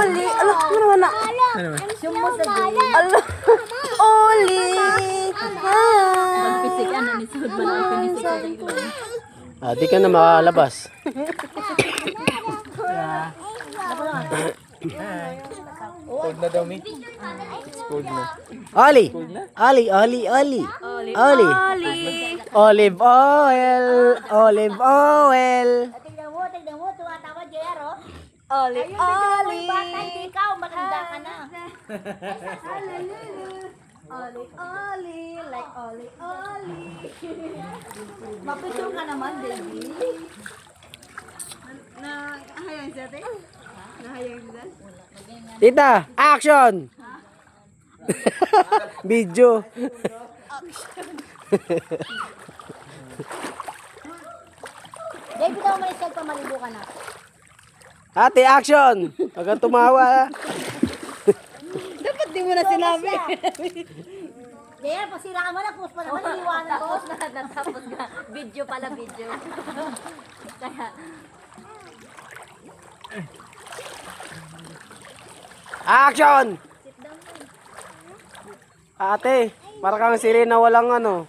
Oli. Ala, ano naman na? Ala. Oli. Pagpisikan na ni Sud ba na pinisik ko. Di ka na makalabas. Cold na daw, Mick. Cold na. Oli. Oli. Olive oil. Olive oil. Tignan mo, tuwatawa Jero. Oli. Oli. Ikaw, maganda ka na. Oli. Oli. Like Oli. Oli. Mapicture ka naman, baby. Nahayang siya, te? Nahayang siya? Tita, action! Video. Baby, daw may isang pamaligo ka na. Ate, action! Huwag kang tumawa. Dapat di mo na sinabi. Jero, pasira ka mo na. Post pa naman, iniwanan ko. Tapos na natapos ka. Video pala, video. Kaya, Action! Ate, para kang sirena walang ano.